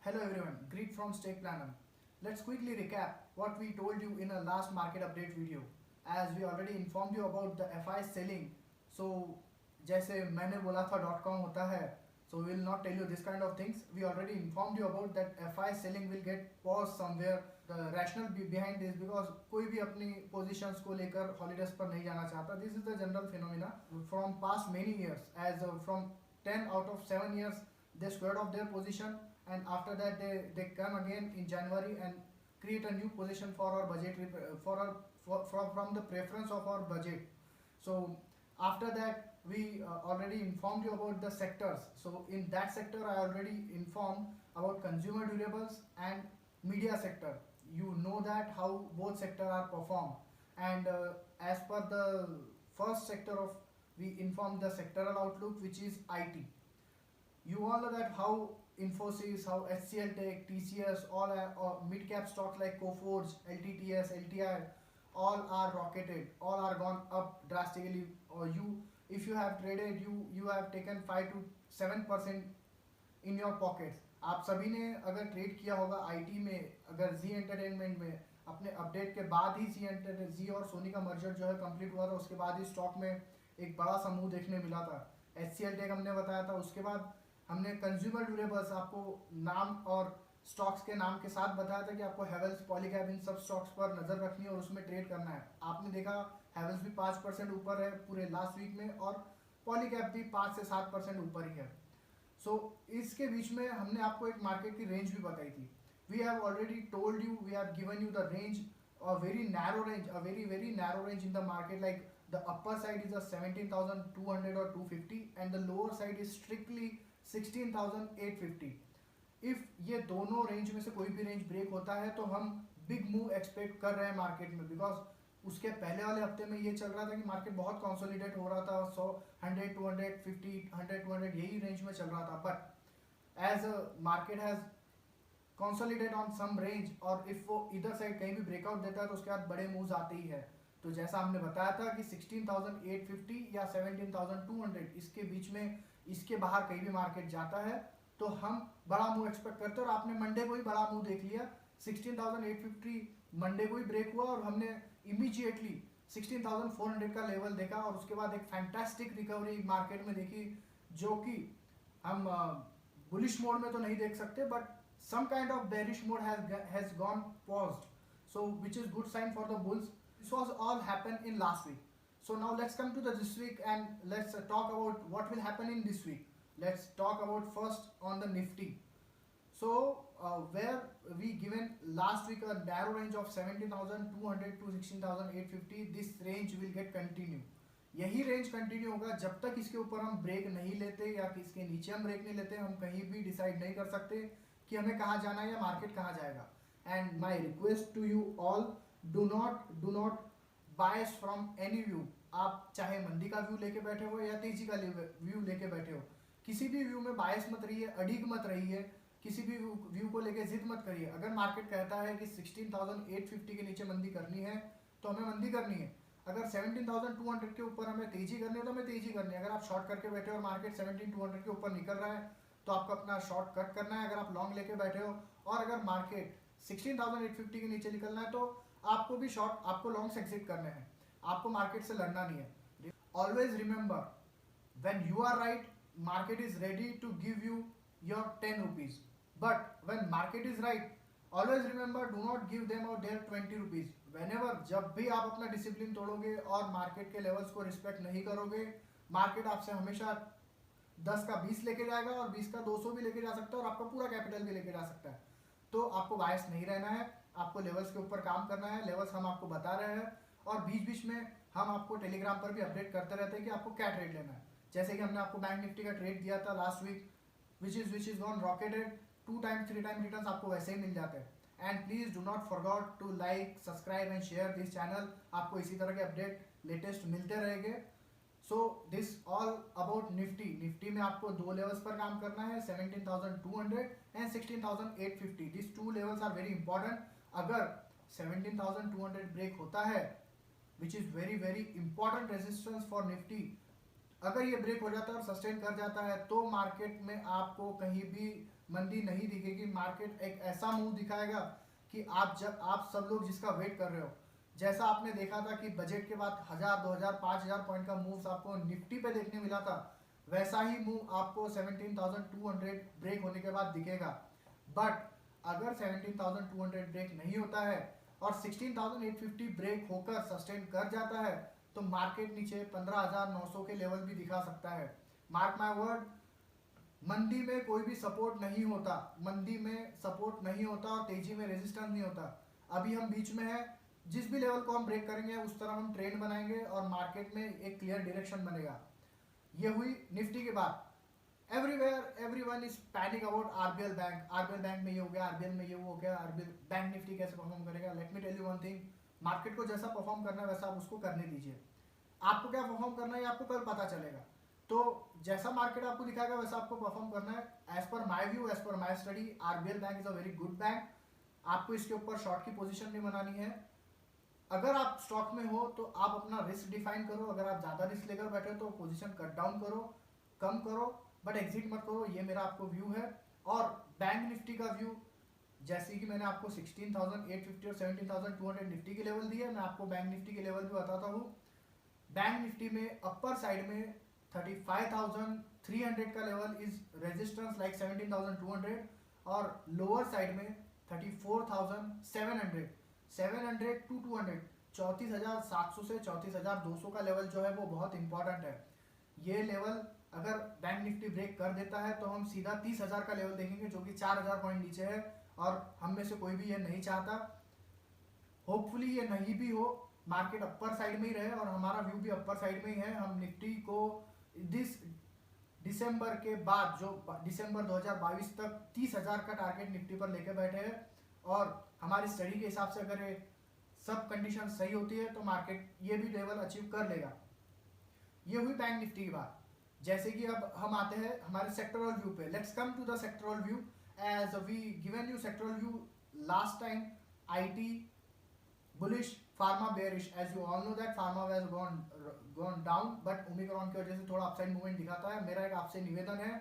Hello everyone, Greet from Stake Planner. Let's quickly recap what we told you in our last market update video. As we already informed you about the FI selling, so जैसे मैंने बोला था .com होता है, so we will not tell you this kind of things. We already informed you about that FI selling will get paused somewhere. The rationale behind this because कोई भी अपनी positions को लेकर holidays पर नहीं जाना चाहता. This is the general phenomena from past many years. As from 10 out of 7 years they squared off their position, and after that they come again in January and create a new position for our budget from the preference of our budget. So after that we already informed you about the sectors. So in that sector I already informed about consumer durables and media sector. You know that how both sector are performed, and as per the first sector of we informed the sectoral outlook, which is IT. You all know that how Infosys, how HCL Tech, TCS, all are mid cap stocks like Coforge, LTTS, LTI, all are rocketed, all are gone up drastically. Or if you have traded, you have taken 5 to 7% in your pockets. आप सभी ने अगर trade किया होगा IT में, अगर जी entertainment में, अपने अपडेट के बाद ही जी और सोनी का मर्जर जो है कंप्लीट हुआ था, उसके बाद ही स्टॉक में एक बड़ा सा मूव देखने मिला था. HCL टेक हमने बताया था, उसके बाद हमने कंज्यूमर ड्यूरेबल्स आपको नाम और स्टॉक्स के नाम के साथ बताया था कि आपको हेवल्स, पॉलीकैब, इन सब स्टॉक्स पर नजर रखनी है और उसमें ट्रेड करना है. आपने देखा हेवल्स भी 5% ऊपर है पूरे लास्ट वीक में, और पॉलीकैब भी 5 से 7% ऊपर ही है. सो इसके बीच में हमने आपको एक मार्केट की रेंज भी बताई थी. We have already told you, we have given you the range, a very narrow range, a very narrow range in the market. Like the upper side is a 17,200 or 250, and the lower side is strictly 16,850. If ये दोनों range में से कोई भी range break होता है तो हम बिग मूव एक्सपेक्ट कर रहे हैं मार्केट में, बिकॉज उसके पहले वाले हफ्ते में ये चल रहा था कि मार्केट बहुत कंसोलिडेट हो रहा था, 100, 100, 250, 100, 200 यही रेंज में चल रहा था. But as market has consolidate on some range, और इफ वो इधर साइड कहीं भी ब्रेकआउट देता है तो उसके बाद बड़े मूव्स आते ही है. तो जैसा हमने बताया था कि 16,850 या 17,200 इसके बीच में, इसके बाहर कहीं भी मार्केट जाता है तो हम बड़ा मूव एक्सपेक्ट करते हैं. और आपने मंडे को ही बड़ा मूव देख लिया. 16,850 मंडे को ही ब्रेक हुआ और हमने इमीडिएटली 16,400 का लेवल देखा, और उसके बाद एक फैंटास्टिक रिकवरी मार्केट में देखी, जो कि हम बुलिश मोड में तो नहीं देख सकते, but some kind of bearish mode has gone paused, so which is good sign for the bulls. This was all happened in last week. So now let's come to the this week and let's talk about what will happen in this week. Let's talk about first on the Nifty. So where we given last week a narrow range of 17,200 to 16,850. This range will get continue. यही range continue होगा जब तक इसके ऊपर हम break नहीं लेते या इसके नीचे हम ब्रेक नहीं लेते. हम कहीं भी डिसाइड नहीं कर सकते कि हमें कहाँ जाना है या मार्केट कहाँ जाएगा. And my request to you all, do not bias from any view. आप चाहे मंदी का व्यू लेके बैठे हो या तेजी का व्यू लेके बैठे हो, किसी भी व्यू में बायस मत रहिए, अड़ीग मत रहिए, किसी भी व्यू को लेके जिद मत करिए. अगर मार्केट कहता है कि 16,850 के नीचे मंदी करनी है तो हमें मंदी करनी है. अगर 17,200 के ऊपर हमें तेजी करनी है तो हमें तेजी करनी है. अगर आप शॉर्ट करके बैठे हो और मार्केट 17,200 के ऊपर निकल रहा है तो आपको अपना शॉर्ट कट करना है. अगर आप लॉन्ग लेके बैठे हो और अगर मार्केट 16,850 के नीचे निकलना है तो आपको भी शॉर्ट, आपको लॉन्ग से एग्जिट करने हैं. आपको मार्केट से लड़ना नहीं है. Always remember, when you are right, market is ready to give you your 10 rupees. But when market is right, always remember, do not give them or their 20 rupees. Whenever, जब भी आप अपना डिसिप्लिन तोड़ोगे और market के levels को respect नहीं करोगे, market आपसे हमेशा 10 का 20 लेके जाएगा और 20 का 200 भी लेके जा सकता है और आपका पूरा कैपिटल भी लेके जा सकता है. तो आपको बायस नहीं रहना है, आपको लेवल्स के ऊपर काम करना है. लेवल्स हम आपको बता रहे हैं और बीच बीच में हम आपको टेलीग्राम पर भी अपडेट करते रहते हैं कि आपको क्या ट्रेड लेना है. जैसे कि हमने आपको बैंक निफ्टी का ट्रेड दिया था last week, which is gone rocketed. 2 time 3 time return आपको वैसे ही मिल जाते हैं. And please do not forget to like, subscribe and share this channel. आपको इसी तरह के अपडेट लेटेस्ट मिलते रहेंगे. So this all about Nifty. Nifty में आपको 2 लेवल्स पर काम करना है, 17,200 and 16,850. This 2 levels are very important. अगर 17,200 ब्रेक होता है, which is very important resistance for Nifty, अगर ये ब्रेक हो जाता है और सस्टेन कर जाता है तो मार्केट में आपको कहीं भी मंदी नहीं दिखेगी। मार्केट एक ऐसा मूव दिखाएगा कि आप सब लोग जिसका वेट कर रहे हो, जैसा आपने देखा था कि बजट के बाद 1000, 2000, 5000 पॉइंट का मूव आपको निफ्टी पे देखने मिला था, वैसा ही मूव आपको 17,200 ब्रेक होने के बाद दिखेगा। बट अगर 17,200 ब्रेक नहीं होता है और 16,850 ब्रेक होकर सस्टेन कर जाता है तो मार्केट नीचे 15,900 के लेवल भी दिखा सकता है। मार्क माय वर्ड, मंदी में कोई भी सपोर्ट नहीं होता, मंदी में सपोर्ट नहीं होता और तेजी में रेजिस्टेंस नहीं होता। अभी हम बीच में है, जिस भी लेवल को हम ब्रेक करेंगे उस तरह हम ट्रेंड बनाएंगे और मार्केट में एक क्लियर डायरेक्शन बनेगा। ये हुई निफ्टी के बाद। Everywhere everyone is panic about RBL bank. RBL bank में ये हो गया, आरबीएल में ये हो गया, आरबीएल बैंक निफ्टी कैसे परफॉर्म करेगा। Let me tell you one thing, market को जैसा परफॉर्म करना है वैसा आप उसको करने दीजिए। आपको क्या परफॉर्म करना है आपको कल पता चलेगा। तो जैसा मार्केट आपको दिखाएगा वैसा आपको परफॉर्म करना है। As per my view, as per my study, RBL bank is a very good bank. आपको इसके ऊपर शॉर्ट की पोजीशन नहीं बनानी है। अगर आप स्टॉक में हो तो आप अपना रिस्क डिफाइन करो। अगर आप ज्यादा रिस्क लेकर बैठे हो तो पोजीशन कट डाउन करो, कम करो, बट एग्जिट मत करो। ये मेरा आपको व्यू है। और बैंक निफ्टी का व्यू, जैसे कि मैंने आपको 16,850 और 17,200 निफ्टी के लेवल दिए, मैं आपको बैंक निफ्टी के लेवल भी बताता हूँ। बैंक निफ्टी में अपर साइड में 35,300 का लेवल इज रेजिस्टेंस लाइक 17,200 और लोअर साइड में 34,700, 700 टू 200, 34,700 से 34,200 का लेवल जो है वो बहुत इंपॉर्टेंट है। ये लेवल अगर बैंक निफ्टी ब्रेक कर देता है तो हम सीधा 30,000 का लेवल देखेंगे जो कि 4,000 पॉइंट नीचे है और हम में से कोई भी ये नहीं चाहता। होपफुली ये नहीं भी हो, मार्केट अपर साइड में ही रहे और हमारा व्यू भी अपर साइड में ही है। हम निफ्टी को दिसंबर के बाद, जो दिसंबर 2022 तक 30,000 का टारगेट निफ्टी पर लेके बैठे हैं और हमारी स्टडी के हिसाब से अगर ये सब कंडीशन सही होती है तो मार्केट ये भी लेवल अचीव कर लेगा। ये हुई बैंक निफ्टी की बात। जैसे कि अब हम आते हैं हमारे सेक्टरल व्यू पे। Let's come to the sectoral view. As we given you sectoral view last time, IT bullish, pharma bearish. As you all know that pharma has gone down, but Omicron की वजह से थोड़ा upside movement दिखाता है। मेरा एक आपसे निवेदन है,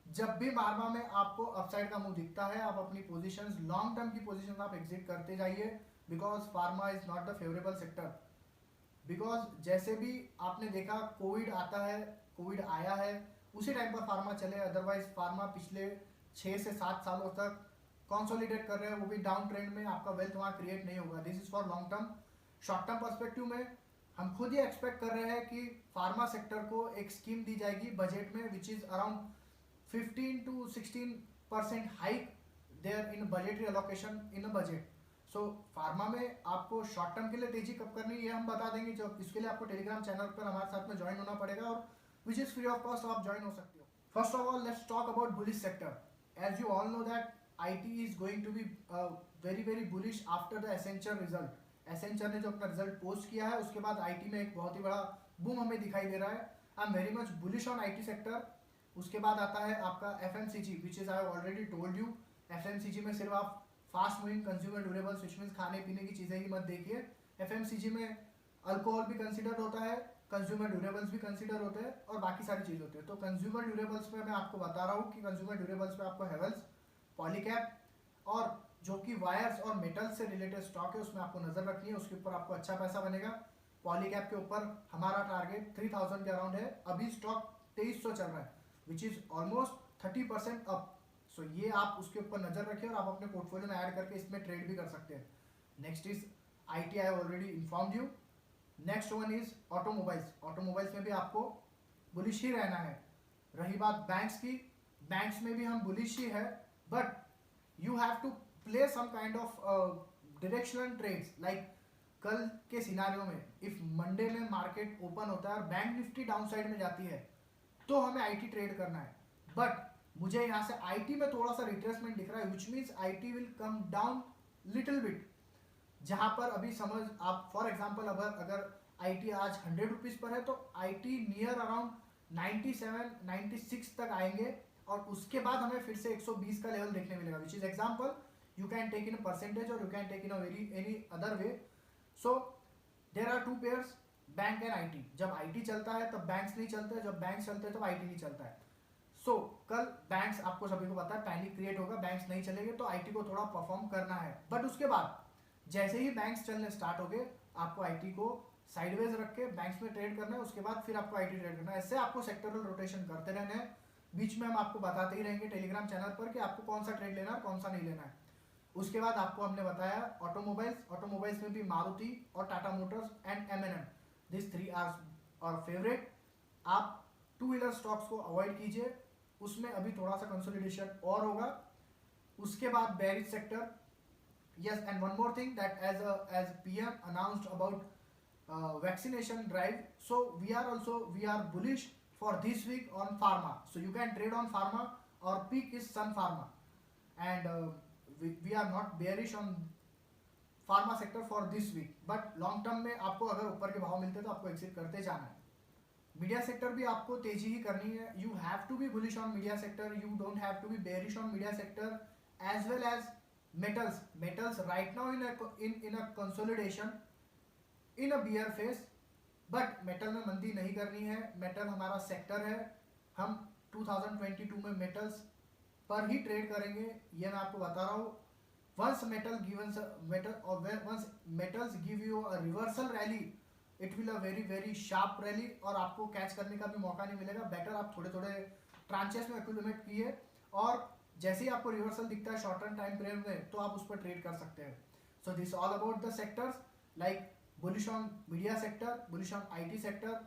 जब भी फार्मा में आपको अपसाइड का मूव दिखता है आप अपनी पोजीशंस, लॉन्ग टर्म की पोजीशंस आप एग्जिट करते जाइए, because pharma is not the favourable sector. Because जैसे भी आपने देखा कोविड आता है, कोविड आया है, उसी टाइम पर फार्मा चले। अदरवाइज फार्मा पिछले 6 से 7 सालों तक कंसोलिडेट कर रहे हैं, वो भी डाउन ट्रेंड में। आपका वेल्थ वहाँ क्रिएट नहीं होगा। This is for long term. Short term perspective में हम खुद ही एक्सपेक्ट कर रहे हैं कि फार्मा सेक्टर को एक स्कीम दी जाएगी बजट में, which is around 15 to 16% hike there in budgetary allocation in a budget. So pharma में आपको शॉर्ट टर्म के लिए तेजी कब करनी है ये हम बता देंगे। जो इसके लिए आपको टेलीग्राम चैनल पर हमारे साथ में ज्वाइन होना पड़ेगा और which is free of cost, आप ज्वाइन हो सकते हो। First of all let's talk about bullish sector. As you all know that IT is going to be very bullish after the Accenture result. Accenture ने जो अपना result post किया है उसके बाद IT में एक बहुत ही बड़ा बूम हमें दिखाई दे रहा है। I am very much bullish on IT sector. उसके बाद आता है आपका FMCG, which is I have already told you. FMCG में सिर्फ आप fast moving consumer durables, which means खाने पीने की चीज़ें ही मत देखिए। FMCG में अल्कोहल भी कंसिडर होता है, कंज्यूमर ड्यूरेबल्स भी कंसिडर होते हैं और बाकी सारी चीज़ होती है। तो कंज्यूमर ड्यूरेबल्स में मैं आपको बता रहा हूँ कि कंज्यूमर ड्यूरेबल्स में आपको हेवल्स, पॉलीकैप और जो कि वायर्स और मेटल से रिलेटेड स्टॉक है उसमें आपको नजर रखनी है, उसके ऊपर आपको अच्छा पैसा बनेगा। पॉलीकैप के ऊपर हमारा टारगेट 3000 के अराउंड है। अभी स्टॉक 2300 चल रहा है, विच इज ऑलमोस्ट 30% अप। सो ये आप उसके ऊपर नजर रखिए और आप अपने पोर्टफोलियो में ऐड करके इसमें ट्रेड भी कर सकते हैं। Next is IT, I already informed you. Next one is automobiles. Automobiles में भी आपको बुलिश ही रहना है। रही बात बैंक्स की, बैंक्स में भी हम बुलिश ही है, but you have to play some kind of directional trades. like कल के सिनारियो में इफ मंडे में मार्केट ओपन होता है और बैंक निफ्टी डाउन साइड में जाती है तो हमें IT ट्रेड करना है। बट मुझे यहाँ से IT में थोड़ा सा रिट्रेसमेंट दिख रहा है, which means IT will come down little bit. जहां पर अभी समझ आप फॉर एग्जाम्पल अगर IT आज 100 रुपीज पर है तो IT नियर अराउंड 97, 96 तक आएंगे और उसके बाद हमें फिर से 120 का लेवल देखने मिलेगा, which is example. You can take in a percentage और you can take in a very any other way. So there are two pairs, bank and IT। जब IT चलता है तब बैंक्स नहीं चलते, जब बैंक्स चलते हैं तब IT नहीं चलता है। सो कल बैंक्स, आपको सभी को पता है, पैनिक क्रिएट होगा, बैंक्स नहीं चलेंगे तो आईटी को थोड़ा परफॉर्म करना है। बट उसके बाद जैसे ही बैंक्स चलने स्टार्ट हो गए, आपको आईटी को साइडवेज रख के बैंक्स में ट्रेड करना है, उसके बाद फिर आपको आईटी ट्रेड करना है। ऐसे आपको सेक्टरल रोटेशन करते रहना है। बीच में हम आपको बताते ही रहेंगे टेलीग्राम चैनल पर कि आपको कौन सा ट्रेड लेना है, कौन सा नहीं लेना है। उसके बाद आपको हमने बताया ऑटोमोबाइल्स में भी मारुति और Tata Motors and M&M, this three are our favourite. आप टू व्हीलर स्टॉक्स को अवॉइड कीजिए, उसमें अभी थोड़ा सा कंसोलिडेशन और होगा। उसके बाद bearish sector, yes, and one more thing, that as PM announced about vaccination drive, so we are bullish for this week on pharma, so you can trade on pharma. Our peak is Sun Pharma, and we are not bearish on pharma sector for this week, but long term में आपको अगर ऊपर के भाव मिलते तो आपको exit करते जाना है। मीडिया सेक्टर भी आपको तेजी ही करनी है। You have to be bullish on media sector, you don't have to be bearish on media sector, as well as metals right now in a consolidation in a bear phase, but metal में मंदी नहीं करनी है। metal हमारा sector है, हम 2022 में metals पर ही ट्रेड करेंगे, ये मैं आपको बता रहा हूँ। once metals give you a reversal rally, it will a very sharp rally, और आपको कैच करने का भी मौका नहीं मिलेगा। बेटर आप थोड़े थोड़े ट्रांचेस में एक्यूमुलेट किए, और जैसे ही आपको रिवर्सल दिखता है शॉर्ट टर्म टाइम फ्रेम में, तो आप उस पर ट्रेड कर सकते हैं। सो this all about the sectors, like bullish on media sector, bullish on IT sector,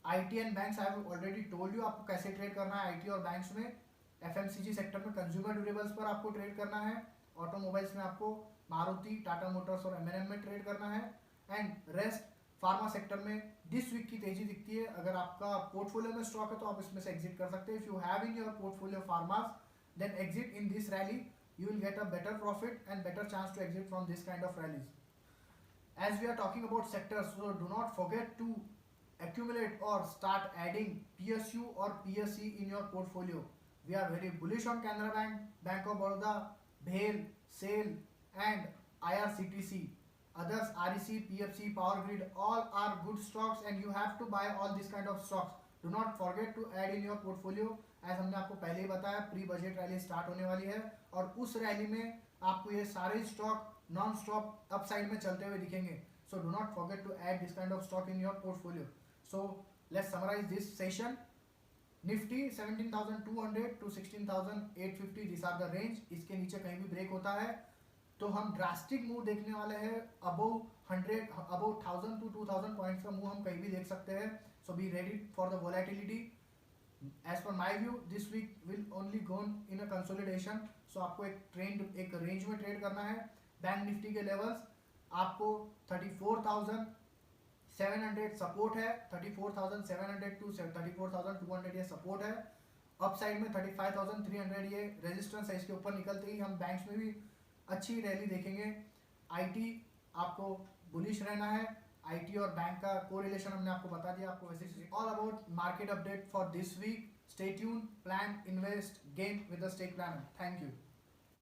IT and banks. I have already told you आपको कैसे ट्रेड करना है आईटी और बैंक्स में। एफएमसीजी सेक्टर में कंज्यूमर ड्यूरेबल्स पर आपको ट्रेड करना है। ऑटोमोबाइल्स में आपको मारुति, टाटा मोटर्स और एमएनएम में ट्रेड करना है। एंड रेस्ट फार्मा सेक्टर में दिस वीक की तेजी दिखती है। अगर आपका पोर्टफोलियो में स्टॉक है तो आप इसमें से एग्जिट कर सकते हैं। If you have in your portfolio फार्मास, then exit in this rally, you will get a better profit and better chance to exit from this kind of rallies. As we are talking about sectors, so do not forget to accumulate or start adding PSU or PSC in your portfolio. We are very bullish on Canara Bank, Bank of Baroda, BHEL, SAIL and IRCTC. Others, REC, PFC, Power Grid, all are good stocks and you have to buy all these kind of stocks. Do not forget to add in your portfolio. As हमने आपको पहले ही बताया, pre budget rally start होने वाली है, और उस rally में आपको ये सारे स्टॉक नॉन स्टॉप अपसाइड में चलते हुए दिखेंगे। So do not forget to add this kind of stock in your portfolio. So let's summarise this session. Nifty 17,200 to 16,850, this are the range. इसके नीचे कहीं भी ब्रेक होता है तो हम ड्रास्टिक मूव देखने वाले हैं। अबव 1000 टू 2000 पॉइंट्स का मूव हम कहीं भी देख सकते हैं। So be ready for the volatility. As per my view, this week will only go in a consolidation. So आपको एक रेंज में ट्रेड करना है। बैंक निफ्टी के लेवल्स आपको 34,700 सपोर्ट है, 34,700 टू 34,200 ये सपोर्ट है। अपसाइड में 35,300 ये रेजिस्टेंस है। इसके ऊपर निकलते ही हम बैंक्स में भी अच्छी रैली देखेंगे। आईटी आपको बुलिश रहना है। आईटी और बैंक का कोरिलेशन हमने आपको बता दिया। आपको वैसे all about market update for this week. Stay tune, plan, invest, gain with the Stake Planner. Thank you.